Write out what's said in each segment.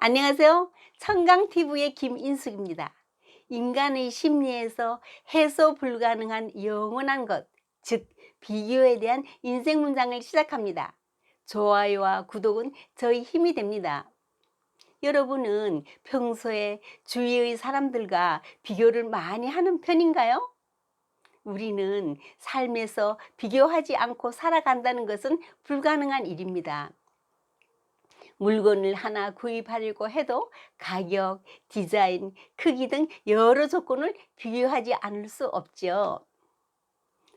안녕하세요. 청강TV의 김인숙입니다. 인간의 심리에서 해소 불가능한 영원한 것, 즉 비교에 대한 인생 문장을 시작합니다. 좋아요와 구독은 저희 힘이 됩니다. 여러분은 평소에 주위의 사람들과 비교를 많이 하는 편인가요? 우리는 삶에서 비교하지 않고 살아간다는 것은 불가능한 일입니다. 물건을 하나 구입하려고 해도 가격, 디자인, 크기 등 여러 조건을 비교하지 않을 수 없죠.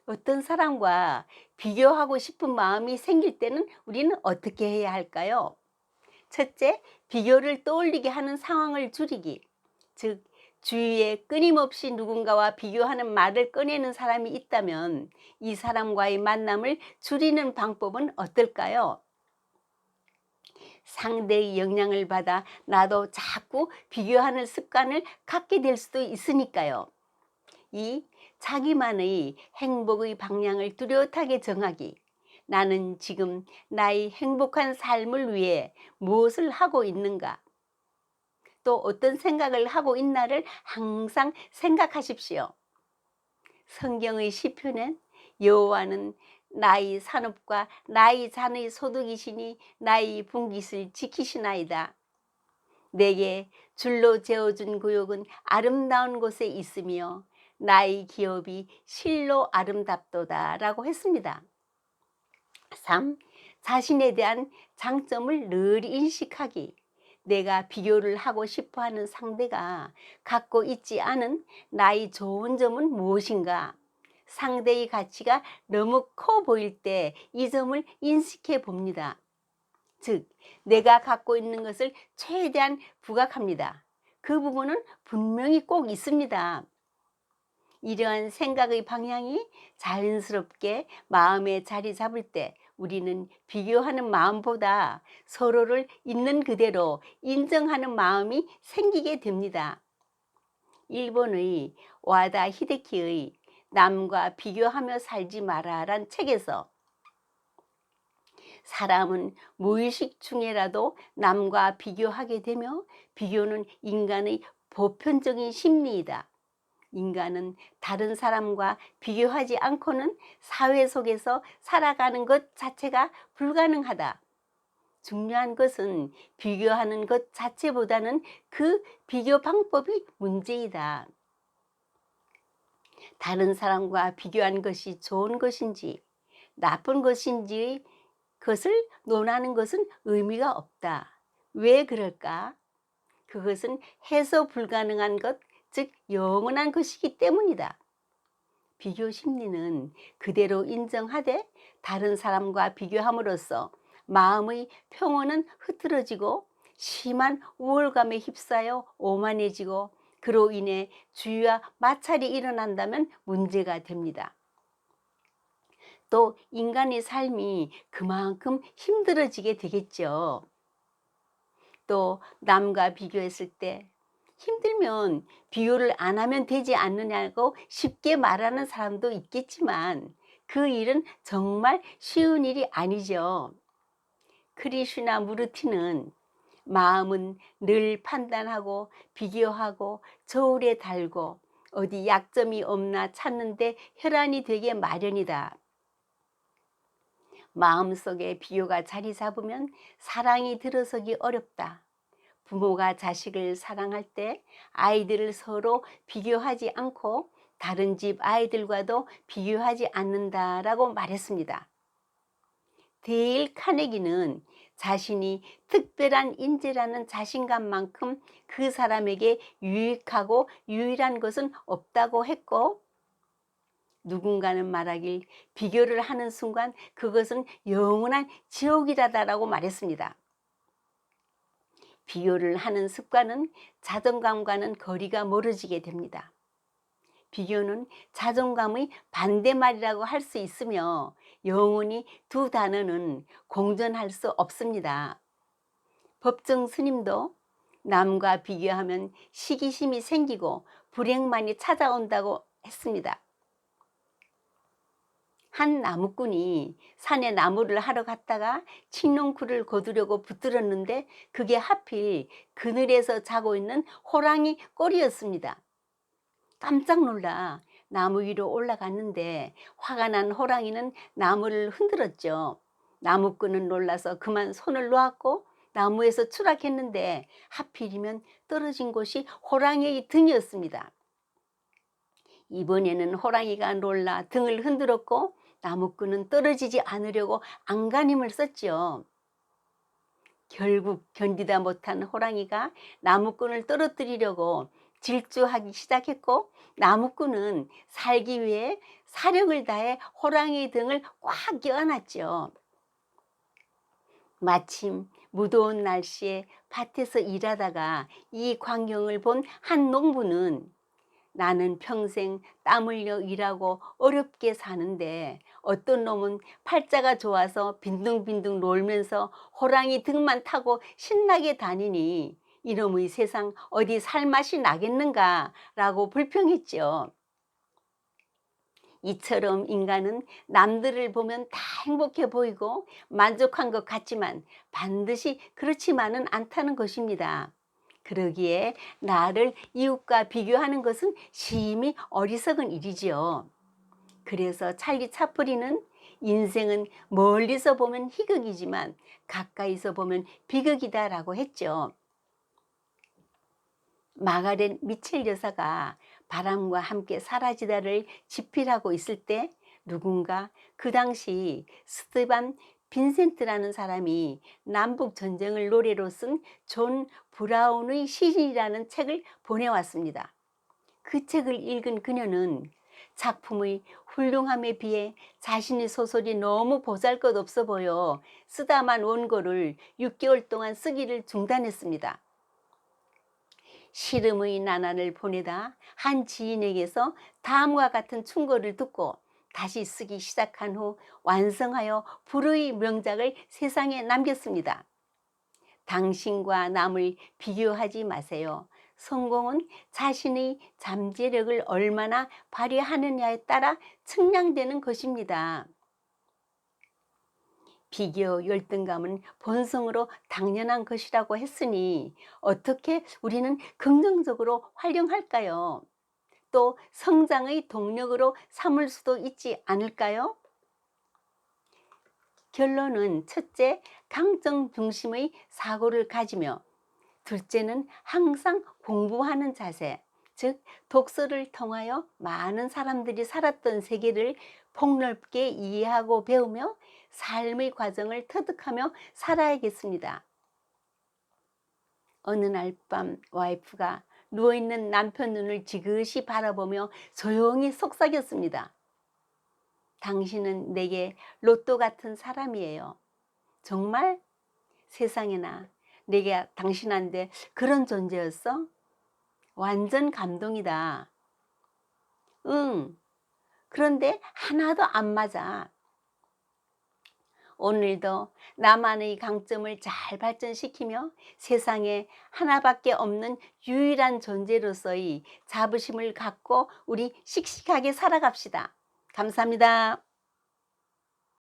어떤 사람과 비교하고 싶은 마음이 생길 때는 우리는 어떻게 해야 할까요? 첫째, 비교를 떠올리게 하는 상황을 줄이기. 즉, 주위에 끊임없이 누군가와 비교하는 말을 꺼내는 사람이 있다면 이 사람과의 만남을 줄이는 방법은 어떨까요? 상대의 영향을 받아 나도 자꾸 비교하는 습관을 갖게 될 수도 있으니까요. 이 자기만의 행복의 방향을 뚜렷하게 정하기. 나는 지금 나의 행복한 삶을 위해 무엇을 하고 있는가? 또 어떤 생각을 하고 있나를 항상 생각하십시오. 성경의 시편엔 여호와는 나의 산업과 나의 잔의 소득이시니 나의 분깃을 지키시나이다. 내게 줄로 재어준 구역은 아름다운 곳에 있으며 나의 기업이 실로 아름답도다 라고 했습니다. 3. 자신에 대한 장점을 늘 인식하기. 내가 비교를 하고 싶어하는 상대가 갖고 있지 않은 나의 좋은 점은 무엇인가? 상대의 가치가 너무 커 보일 때 이 점을 인식해 봅니다. 즉, 내가 갖고 있는 것을 최대한 부각합니다. 그 부분은 분명히 꼭 있습니다. 이러한 생각의 방향이 자연스럽게 마음에 자리 잡을 때 우리는 비교하는 마음보다 서로를 있는 그대로 인정하는 마음이 생기게 됩니다. 일본의 와다 히데키의 남과 비교하며 살지 마라란 책에서 사람은 무의식 중에라도 남과 비교하게 되며 비교는 인간의 보편적인 심리이다. 인간은 다른 사람과 비교하지 않고는 사회 속에서 살아가는 것 자체가 불가능하다. 중요한 것은 비교하는 것 자체보다는 그 비교 방법이 문제이다. 다른 사람과 비교한 것이 좋은 것인지 나쁜 것인지 그것을 논하는 것은 의미가 없다. 왜 그럴까? 그것은 해소 불가능한 것, 즉 영원한 것이기 때문이다. 비교 심리는 그대로 인정하되 다른 사람과 비교함으로써 마음의 평온은 흐트러지고 심한 우울감에 휩싸여 오만해지고 그로 인해 주의와 마찰이 일어난다면 문제가 됩니다. 또 인간의 삶이 그만큼 힘들어지게 되겠죠. 또 남과 비교했을 때 힘들면 비교를 안 하면 되지 않느냐고 쉽게 말하는 사람도 있겠지만 그 일은 정말 쉬운 일이 아니죠. 크리슈나 무르티는 마음은 늘 판단하고 비교하고 저울에 달고 어디 약점이 없나 찾는데 혈안이 되게 마련이다. 마음속에 비교가 자리 잡으면 사랑이 들어서기 어렵다. 부모가 자식을 사랑할 때 아이들을 서로 비교하지 않고 다른 집 아이들과도 비교하지 않는다라고 말했습니다. 데일 카네기는 자신이 특별한 인재라는 자신감만큼 그 사람에게 유익하고 유일한 것은 없다고 했고, 누군가는 말하길 비교를 하는 순간 그것은 영원한 지옥이라고 말했습니다. 비교를 하는 습관은 자존감과는 거리가 멀어지게 됩니다. 비교는 자존감의 반대말이라고 할 수 있으며 영원히 두 단어는 공존할 수 없습니다. 법정 스님도 남과 비교하면 시기심이 생기고 불행만이 찾아온다고 했습니다. 한 나무꾼이 산에 나무를 하러 갔다가 칡농쿨을 거두려고 붙들었는데 그게 하필 그늘에서 자고 있는 호랑이 꼴이었습니다. 깜짝 놀라 나무 위로 올라갔는데 화가 난 호랑이는 나무를 흔들었죠. 나무꾼은 놀라서 그만 손을 놓았고 나무에서 추락했는데 하필이면 떨어진 곳이 호랑이의 등이었습니다. 이번에는 호랑이가 놀라 등을 흔들었고 나무꾼은 떨어지지 않으려고 안간힘을 썼지요. 결국 견디다 못한 호랑이가 나무꾼을 떨어뜨리려고 질주하기 시작했고 나무꾼은 살기 위해 사력을 다해 호랑이의 등을 꽉 껴안았죠. 마침 무더운 날씨에 밭에서 일하다가 이 광경을 본 한 농부는 나는 평생 땀 흘려 일하고 어렵게 사는데 어떤 놈은 팔자가 좋아서 빈둥빈둥 놀면서 호랑이 등만 타고 신나게 다니니 이놈의 세상 어디 살맛이 나겠는가 라고 불평했죠. 이처럼 인간은 남들을 보면 다 행복해 보이고 만족한 것 같지만 반드시 그렇지만은 않다는 것입니다. 그러기에 나를 이웃과 비교하는 것은 심히 어리석은 일이지요. 그래서 찰리 차플리는 인생은 멀리서 보면 희극이지만 가까이서 보면 비극이다라고 했죠. 마가렛 미첼 여사가 바람과 함께 사라지다를 집필하고 있을 때 누군가 그 당시 스테반 빈센트라는 사람이 남북 전쟁을 노래로 쓴 존 브라운의 시인이라는 책을 보내왔습니다. 그 책을 읽은 그녀는 작품의 훌륭함에 비해 자신의 소설이 너무 보잘것없어 보여 쓰다만 원고를 6개월 동안 쓰기를 중단했습니다. 시름의 난안을 보내다 한 지인에게서 다음과 같은 충고를 듣고 다시 쓰기 시작한 후 완성하여 불의 명작을 세상에 남겼습니다. 당신과 남을 비교하지 마세요. 성공은 자신의 잠재력을 얼마나 발휘하느냐에 따라 측량되는 것입니다. 비교 열등감은 본성으로 당연한 것이라고 했으니 어떻게 우리는 긍정적으로 활용할까요? 또 성장의 동력으로 삼을 수도 있지 않을까요? 결론은 첫째, 강점 중심의 사고를 가지며 둘째는 항상 공부하는 자세, 즉 독서를 통하여 많은 사람들이 살았던 세계를 폭넓게 이해하고 배우며 삶의 과정을 터득하며 살아야겠습니다. 어느 날 밤 와이프가 누워있는 남편 눈을 지그시 바라보며 조용히 속삭였습니다. 당신은 내게 로또 같은 사람이에요. 정말? 세상에나 내가 당신한테 그런 존재였어? 완전 감동이다. 응, 그런데 하나도 안 맞아. 오늘도 나만의 강점을 잘 발전시키며 세상에 하나밖에 없는 유일한 존재로서의 자부심을 갖고 우리 씩씩하게 살아갑시다. 감사합니다.